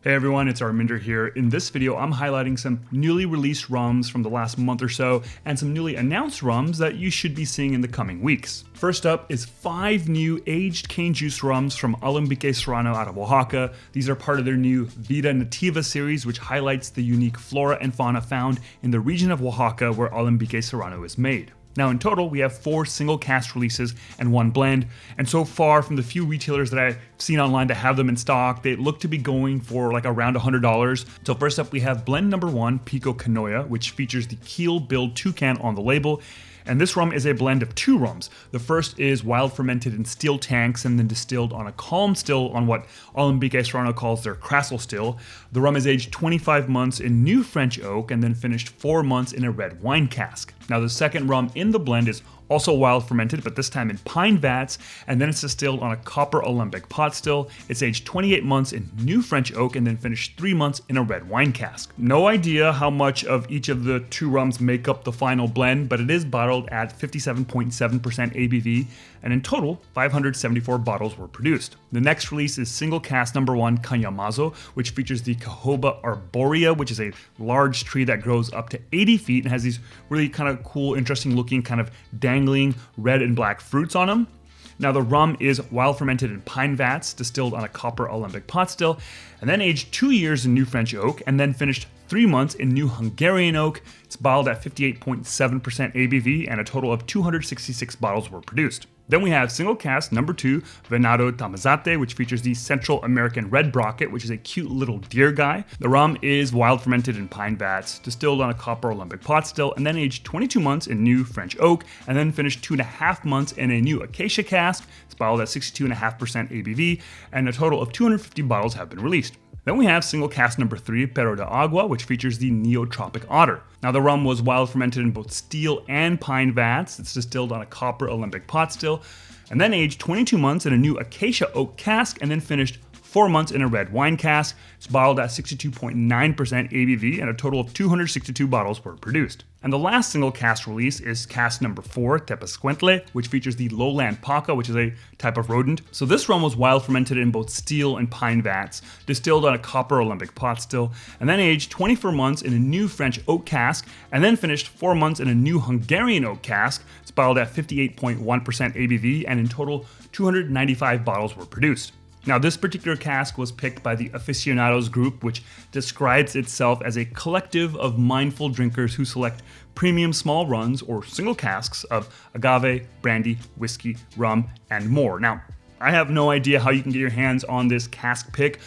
Hey everyone, it's Arminder here. In this video, I'm highlighting some newly released rums from the last month or so and some newly announced rums that you should be seeing in the coming weeks. First up is 5 new aged cane juice rums from Alambique Serrano out of Oaxaca. These are part of their new Vida Nativa series, which highlights the unique flora and fauna found in the region of Oaxaca where Alambique Serrano is made. Now in total, we have 4 single cask releases and 1 blend, and so far from the few retailers that I've seen online to have them in stock, they look to be going for like around $100. So first up we have blend number 1, Pico Canoya, which features the keel-billed toucan on the label. And this rum is a blend of 2 rums. The first is wild fermented in steel tanks and then distilled on a column still on what Alambique Serrano calls their crassel still. The rum is aged 25 months in new French oak and then finished 4 months in a red wine cask. Now the second rum in the blend is also wild fermented, but this time in pine vats, and then it's distilled on a copper alembic pot still. It's aged 28 months in new French oak and then finished 3 months in a red wine cask. No idea how much of each of the 2 rums make up the final blend, but it is bottled at 57.7% ABV, and in total, 574 bottles were produced. The next release is single cask number 1, Cañamazo, which features the Cahoba arborea, which is a large tree that grows up to 80 feet and has these really kind of cool, interesting looking kind of dangling red and black fruits on them. Now the rum is wild fermented in pine vats, distilled on a copper alembic pot still, and then aged 2 years in new French oak, and then finished 3 months in new Hungarian oak. It's bottled at 58.7% ABV, and a total of 266 bottles were produced. Then we have single cask number 2, Venado Tamazate, which features the Central American red brocket, which is a cute little deer guy. The rum is wild fermented in pine vats, distilled on a copper alembic pot still, and then aged 22 months in new French oak, and then finished 2.5 months in a new acacia cask. It's bottled at 62.5% ABV, and a total of 250 bottles have been released. Then we have single cask number 3, Perro de Agua, which features the Neotropic Otter. Now the rum was wild fermented in both steel and pine vats. It's distilled on a copper alembic pot still, and then aged 22 months in a new acacia oak cask, and then finished 4 months in a red wine cask. It's bottled at 62.9% ABV, and a total of 262 bottles were produced. And the last single cask release is cask number 4, Tepezcuintle, which features the lowland paca, which is a type of rodent. So this rum was wild fermented in both steel and pine vats, distilled on a copper alembic pot still, and then aged 24 months in a new French oak cask, and then finished 4 months in a new Hungarian oak cask. It's bottled at 58.1% ABV, and in total, 295 bottles were produced. Now, this particular cask was picked by the Aficionados group, which describes itself as a collective of mindful drinkers who select premium small runs or single casks of agave, brandy, whiskey, rum, and more. Now, I have no idea how you can get your hands on this cask pick.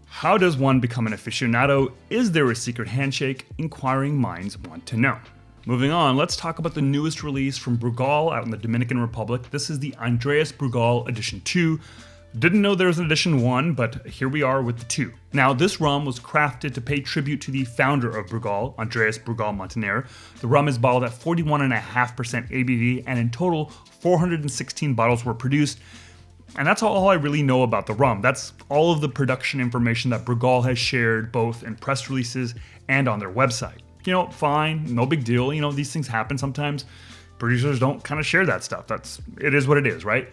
How does one become an aficionado? Is there a secret handshake? Inquiring minds want to know. Moving on, let's talk about the newest release from Brugal out in the Dominican Republic. This is the Andreas Brugal Edition 2. Didn't know there was an edition 1, but here we are with the 2. Now, this rum was crafted to pay tribute to the founder of Brugal, Andreas Brugal Montaner. The rum is bottled at 41.5% ABV, and in total, 416 bottles were produced. And that's all I really know about the rum. That's all of the production information that Brugal has shared, both in press releases and on their website. You know, fine, no big deal. You know, these things happen sometimes. Producers don't kind of share that stuff. It is what it is, right?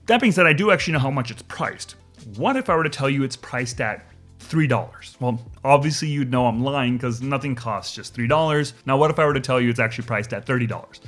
That being said, I do actually know how much it's priced. What if I were to tell you it's priced at $3? Well, obviously you'd know I'm lying because nothing costs just $3. Now, what if I were to tell you it's actually priced at $30?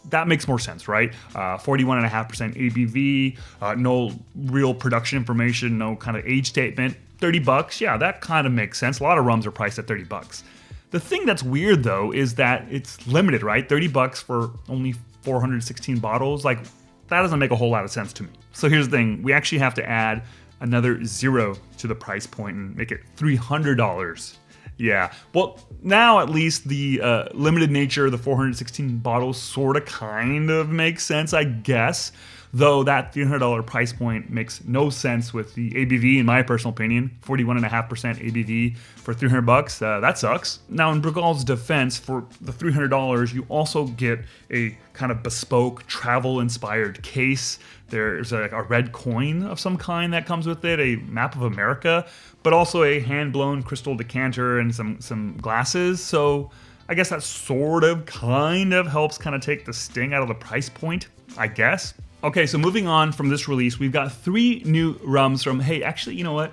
That makes more sense, right? 41.5% ABV, no real production information, no kind of age statement. $30, yeah, that kind of makes sense. A lot of rums are priced at $30. The thing that's weird though is that it's limited, right? $30 for only 416 bottles. Like, that doesn't make a whole lot of sense to me. So here's the thing, we actually have to add another 0 to the price point and make it $300. Yeah, well, now at least the limited nature of the 416 bottles sort of kind of makes sense, I guess. Though that $300 price point makes no sense with the ABV, in my personal opinion. 41.5% ABV for $300, that sucks. Now, in Brugal's defense, for the $300, you also get a kind of bespoke travel-inspired case. There's a red coin of some kind that comes with it, a map of America, but also a hand-blown crystal decanter and some glasses. So I guess that sort of kind of helps kind of take the sting out of the price point, I guess. Okay, so moving on from this release, we've got 3 new rums from, hey, actually, you know what?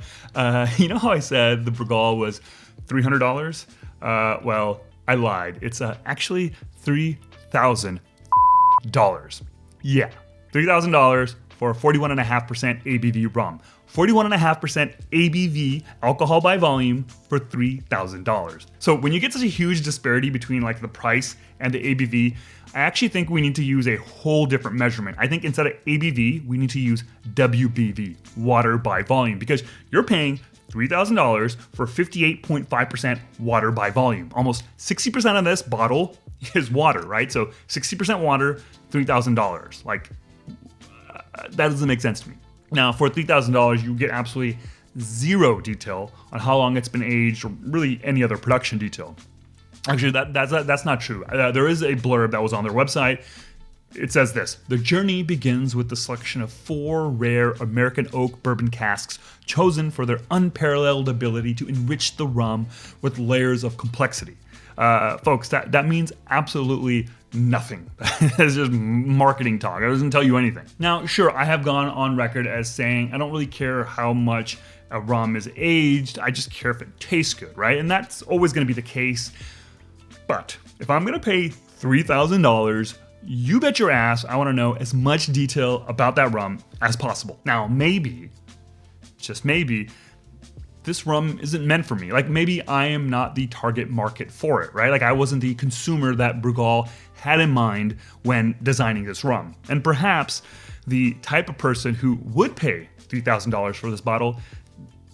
You know how I said the Brugal was $300? Well, I lied. It's actually $3,000. Yeah, $3,000 for 41.5% ABV rum. 41.5% ABV alcohol by volume for $3,000. So when you get such a huge disparity between like the price and the ABV, I actually think we need to use a whole different measurement. I think instead of ABV, we need to use WBV, water by volume, because you're paying $3,000 for 58.5% water by volume. Almost 60% of this bottle is water, right? So 60% water, $3,000. Like, that doesn't make sense to me. Now, for $3,000, you get absolutely zero detail on how long it's been aged, or really any other production detail. Actually, that's not true. There is a blurb that was on their website. It says this: the journey begins with the selection of 4 rare American oak bourbon casks chosen for their unparalleled ability to enrich the rum with layers of complexity. Folks, that means absolutely nothing. It's just marketing talk. It doesn't tell you anything. Now, sure, I have gone on record as saying I don't really care how much a rum is aged. I just care if it tastes good, right? And that's always going to be the case. But if I'm going to pay $3,000, you bet your ass I want to know as much detail about that rum as possible. Now, maybe, just maybe, this rum isn't meant for me. Like, maybe I am not the target market for it, right? Like, I wasn't the consumer that Brugal had in mind when designing this rum. And perhaps the type of person who would pay $3,000 for this bottle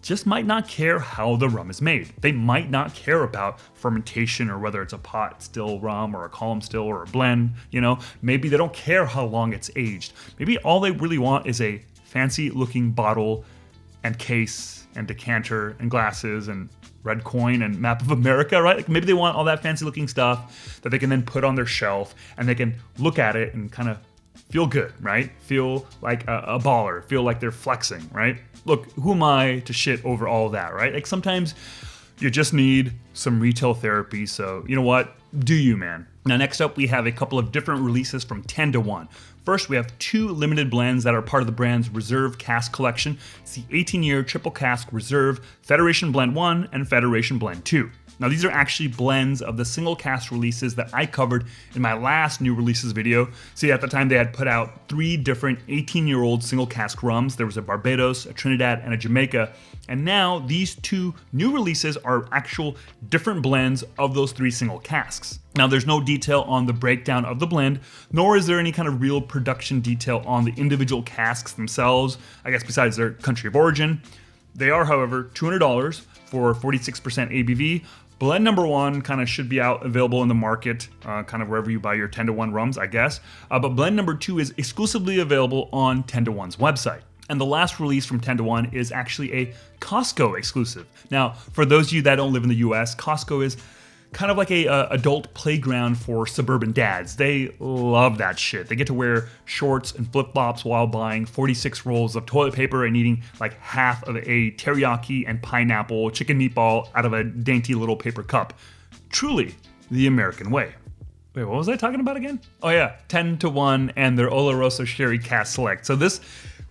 just might not care how the rum is made. They might not care about fermentation, or whether it's a pot still rum or a column still or a blend, you know? Maybe they don't care how long it's aged. Maybe all they really want is a fancy looking bottle and case and decanter and glasses and red coin and map of America, right? Like, maybe they want all that fancy looking stuff that they can then put on their shelf and they can look at it and kind of feel good, right? Feel like a baller, feel like they're flexing, right? Look, who am I to shit over all of that, right? Like, sometimes you just need some retail therapy, so you know what? Do you, man. Now, next up, we have a couple of different releases from 10 to 1. First, we have 2 limited blends that are part of the brand's Reserve Cask collection. It's the 18-year Triple Cask Reserve Federation Blend 1 and Federation Blend 2. Now, these are actually blends of the single cask releases that I covered in my last new releases video. See, at the time they had put out 3 different 18-year-old single cask rums. There was a Barbados, a Trinidad, and a Jamaica. And now these 2 new releases are actual different blends of those 3 single casks. Now, there's no detail on the breakdown of the blend, nor is there any kind of real production detail on the individual casks themselves, I guess besides their country of origin. They are, however, $200 for 46% ABV. Blend number 1 kind of should be out available in the market, kind of wherever you buy your 10 to 1 rums, I guess. But blend number 2 is exclusively available on 10 to 1's website. And the last release from 10 to 1 is actually a Costco exclusive. Now, for those of you that don't live in the US, Costco is kind of like a adult playground for suburban dads. They love that shit. They get to wear shorts and flip-flops while buying 46 rolls of toilet paper and eating like half of a teriyaki and pineapple chicken meatball out of a dainty little paper cup. Truly the American way. Wait, what was I talking about again? Oh yeah, 10 to 1 and their Oloroso Sherry Cask Select. So this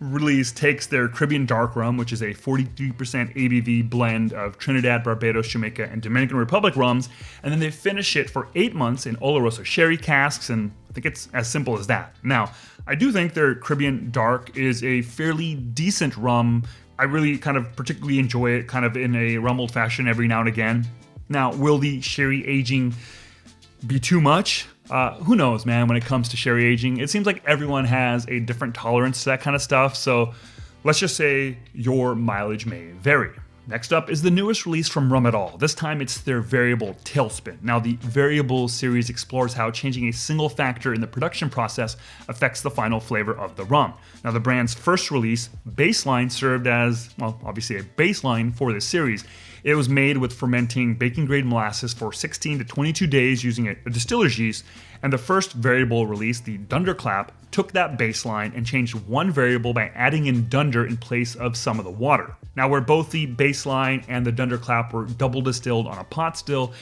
release takes their Caribbean Dark Rum, which is a 43% ABV blend of Trinidad, Barbados, Jamaica, and Dominican Republic rums, and then they finish it for 8 months in Oloroso Sherry casks, and I think it's as simple as that. Now, I do think their Caribbean Dark is a fairly decent rum. I really kind of particularly enjoy it kind of in a rumbled fashion every now and again. Now, will the sherry aging be too much? Who knows, man, when it comes to sherry aging. It seems like everyone has a different tolerance to that kind of stuff, so let's just say your mileage may vary. Next up is the newest release from Rum At All. This time it's their variable tailspin. Now, the variable series explores how changing a single factor in the production process affects the final flavor of the rum. Now, the brand's first release, Baseline, served as, well, obviously a baseline for this series. It was made with fermenting baking-grade molasses for 16 to 22 days using a distiller's yeast, and the first variable release, the Dunderclap, took that baseline and changed one variable by adding in dunder in place of some of the water. Now, where both the baseline and the Dunderclap were double distilled on a pot still,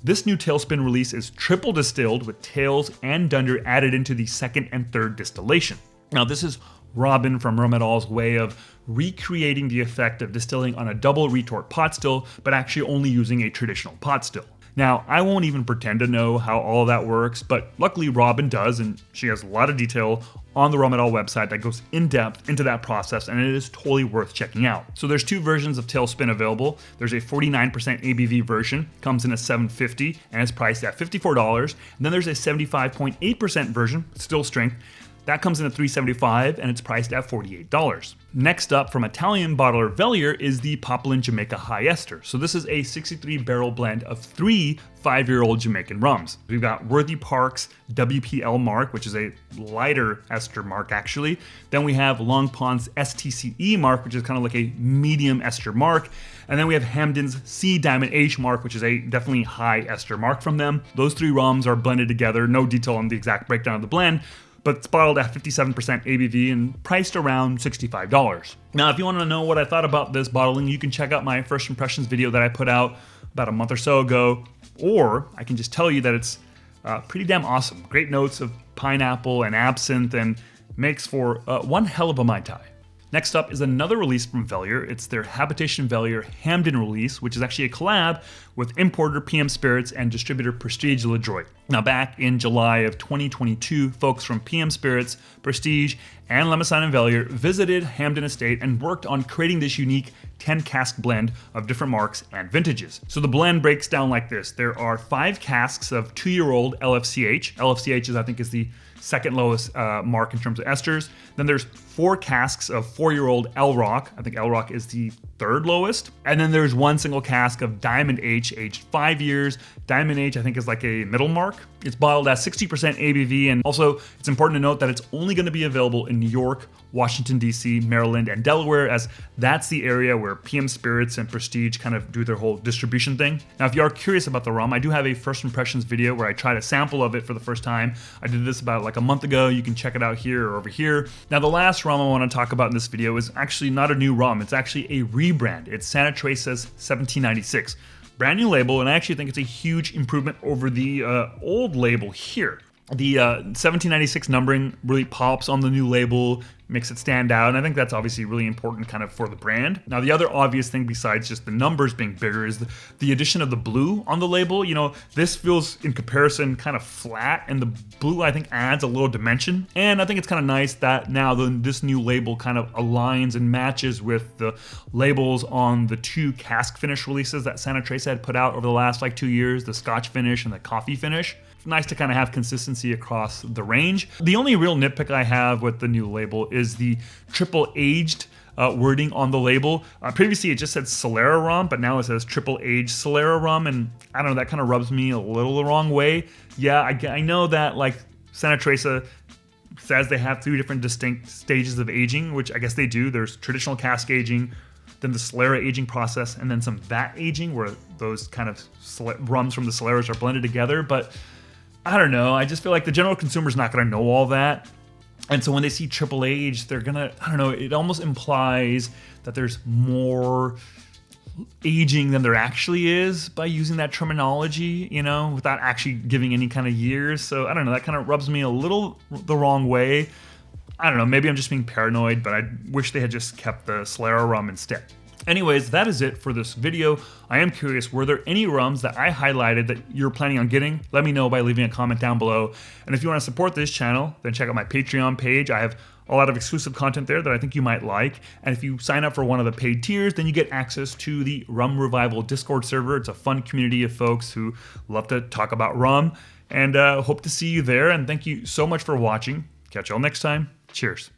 this new tailspin release is triple distilled with tails and dunder added into the second and third distillation. Now this is Robin from Rumedal's way of recreating the effect of distilling on a double retort pot still, but actually only using a traditional pot still. Now, I won't even pretend to know how all of that works, but luckily Robin does, and she has a lot of detail on the Rumedal website that goes in depth into that process, and it is totally worth checking out. So there's two versions of tailspin available. There's a 49% ABV version, comes in at $7.50, and it's priced at $54. And then there's a 75.8% version, still strength, that comes in at $3.75 and it's priced at $48. Next up from Italian bottler Velier is the Papalin Jamaica High Ester. So this is a 63 barrel blend of 3 5-year-old Jamaican rums. We've got Worthy Park's WPL mark, which is a lighter ester mark actually. Then we have Long Pond's STCE mark, which is kind of like a medium ester mark. And then we have Hampden's C Diamond H mark, which is a definitely high ester mark from them. Those 3 rums are blended together, no detail on the exact breakdown of the blend, but it's bottled at 57% ABV and priced around $65. Now, if you want to know what I thought about this bottling, you can check out my first impressions video that I put out about a month or so ago, or I can just tell you that it's pretty damn awesome. Great notes of pineapple and absinthe and makes for one hell of a Mai Tai. Next up is another release from Velier. It's their Habitation Velier Hampden release, which is actually a collab with importer PM Spirits and distributor Prestige LaDroit. Now, back in July of 2022, folks from PM Spirits, Prestige, and Lemesine and Velier visited Hampden Estate and worked on creating this unique 10 cask blend of different marks and vintages. So the blend breaks down like this. There are 5 casks of 2-year-old LFCH. LFCH is, I think, is the second lowest mark in terms of esters. Then there's 4 casks of 4-year-old L Rock. I think L Rock is the 3rd lowest. And then there's 1 single cask of Diamond H, aged 5 years. Diamond H, I think, is like a middle mark. It's bottled at 60% ABV, and also it's important to note that it's only going to be available in New York, Washington, D.C., Maryland, and Delaware, as that's the area where PM Spirits and Prestige kind of do their whole distribution thing. Now, if you are curious about the rum, I do have a first impressions video where I tried a sample of it for the first time. I did this about like a month ago. You can check it out here or over here. Now, the last rum I want to talk about in this video is actually not a new rum. It's actually a rebrand. It's Santa Teresa's 1796. Brand new label, and I actually think it's a huge improvement over the old label here. The 1796 numbering really pops on the new label, makes it stand out, and I think that's obviously really important kind of for the brand. Now, the other obvious thing besides just the numbers being bigger is the addition of the blue on the label. You know, this feels in comparison kind of flat, and the blue I think adds a little dimension. And I think it's kind of nice that now this new label kind of aligns and matches with the labels on the 2 cask finish releases that Santa Teresa had put out over the last like 2 years, the Scotch finish and the coffee finish. It's nice to kind of have consistency across the range. The only real nitpick I have with the new label is the triple aged wording on the label. Previously it just said Solera rum, but now it says triple aged Solera rum, and I don't know, that kind of rubs me a little the wrong way. Yeah, I know that like Santa Teresa says they have 3 different distinct stages of aging, which I guess they do. There's traditional cask aging, then the Solera aging process, and then some vat aging where those kind of rums from the Soleras are blended together. But I don't know, I just feel like the general consumer's not gonna know all that. And so when they see triple age, they're gonna, I don't know, it almost implies that there's more aging than there actually is by using that terminology, you know, without actually giving any kind of years. So I don't know, that kind of rubs me a little the wrong way. I don't know, maybe I'm just being paranoid, but I wish they had just kept the Solera rum instead. Anyways, that is it for this video. I am curious, were there any rums that I highlighted that you're planning on getting? Let me know by leaving a comment down below. And if you want to support this channel, then check out my Patreon page. I have a lot of exclusive content there that I think you might like. And if you sign up for one of the paid tiers, then you get access to the Rum Revival Discord server. It's a fun community of folks who love to talk about rum. And hope to see you there. And thank you so much for watching. Catch y'all next time. Cheers.